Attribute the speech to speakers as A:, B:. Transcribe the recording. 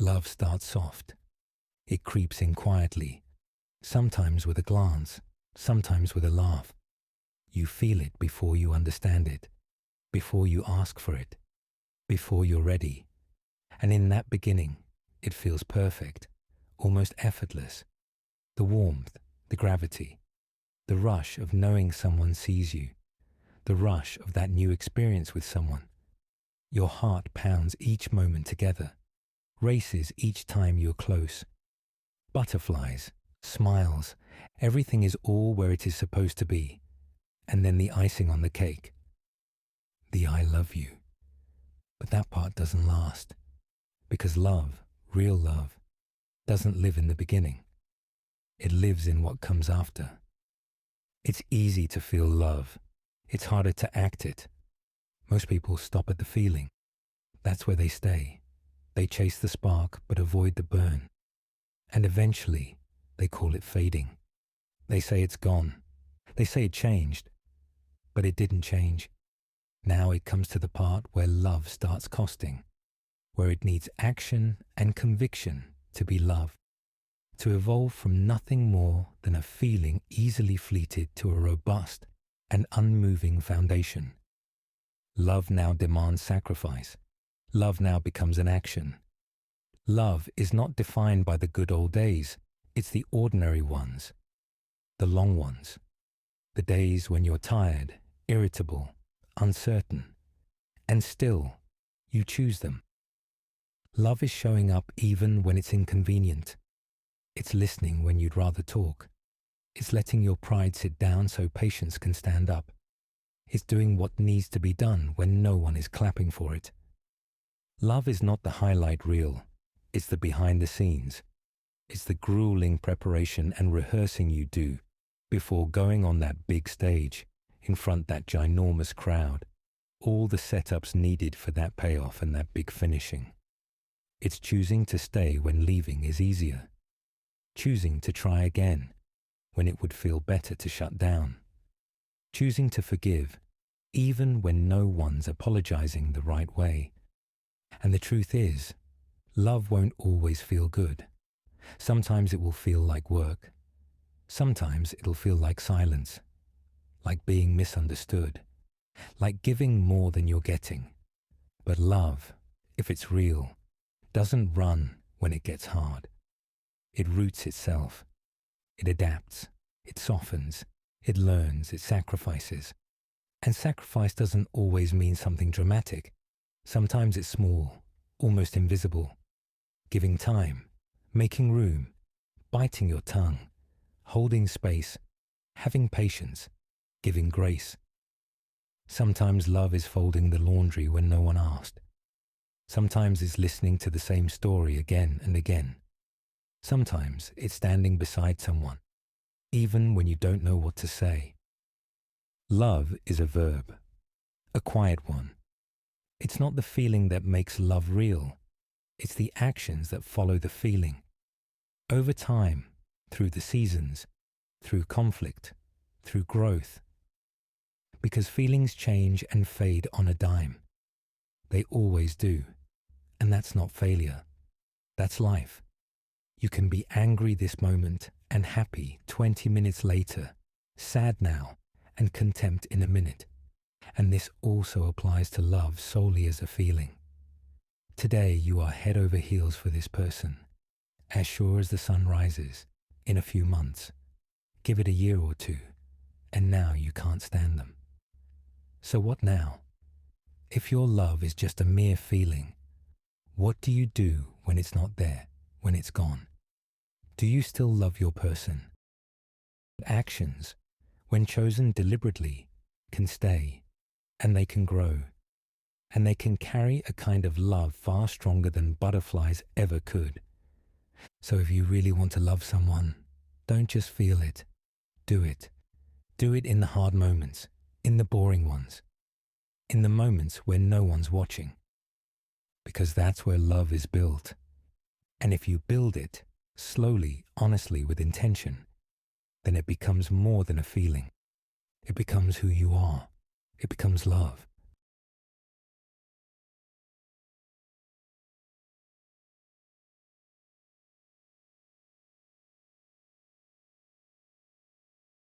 A: Love starts soft. It creeps in quietly, sometimes with a glance, sometimes with a laugh. You feel it before you understand it, before you ask for it, before you're ready. And in that beginning, it feels perfect, almost effortless. The warmth, the gravity, the rush of knowing someone sees you, the rush of that new experience with someone. Your heart pounds each moment together, races each time you're close. Butterflies, smiles, everything is all where it is supposed to be. And then the icing on the cake. The I love you. But that part doesn't last. Because love, real love, doesn't live in the beginning. It lives in what comes after. It's easy to feel love. It's harder to act it. Most people stop at the feeling. That's where they stay. They chase the spark but avoid the burn. And eventually, they call it fading. They say it's gone. They say it changed. But it didn't change. Now it comes to the part where love starts costing, where it needs action and conviction to be love, to evolve from nothing more than a feeling easily fleeted to a robust and unmoving foundation. Love now demands sacrifice. Love now becomes an action. Love is not defined by the good old days. It's the ordinary ones, the long ones, the days when you're tired, irritable, uncertain, and still you choose them. Love is showing up even when it's inconvenient. It's listening when you'd rather talk. It's letting your pride sit down so patience can stand up. It's doing what needs to be done when no one is clapping for it. Love is not the highlight reel. It's the behind the scenes. It's the grueling preparation and rehearsing you do before going on that big stage, in front that ginormous crowd, all the setups needed for that payoff and that big finishing. It's choosing to stay when leaving is easier, choosing to try again when it would feel better to shut down, choosing to forgive even when no one's apologizing the right way. And the truth is, love won't always feel good. Sometimes it will feel like work. Sometimes it'll feel like silence, like being misunderstood, like giving more than you're getting. But love, if it's real, doesn't run when it gets hard. It roots itself. It adapts. It softens. It learns. It sacrifices. And sacrifice doesn't always mean something dramatic. Sometimes it's small, almost invisible. Giving time, making room, biting your tongue, holding space, having patience, giving grace. Sometimes love is folding the laundry when no one asked. Sometimes it's listening to the same story again and again. Sometimes it's standing beside someone, even when you don't know what to say. Love is a verb, a quiet one. It's not the feeling that makes love real. It's the actions that follow the feeling. Over time, through the seasons, through conflict, through growth. Because feelings change and fade on a dime. They always do. And that's not failure. That's life. You can be angry this moment and happy 20 minutes later, sad now and contempt in a minute. And this also applies to love solely as a feeling. Today you are head over heels for this person, as sure as the sun rises. In a few months, give it a year or two, and now you can't stand them. So what now? If your love is just a mere feeling, what do you do when it's not there, when it's gone? Do you still love your person? Actions, when chosen deliberately, can stay, and they can grow, and they can carry a kind of love far stronger than butterflies ever could. So if you really want to love someone, don't just feel it. Do it. Do it in the hard moments, in the boring ones, in the moments where no one's watching. Because that's where love is built. And if you build it, slowly, honestly, with intention, then it becomes more than a feeling. It becomes who you are. It becomes love.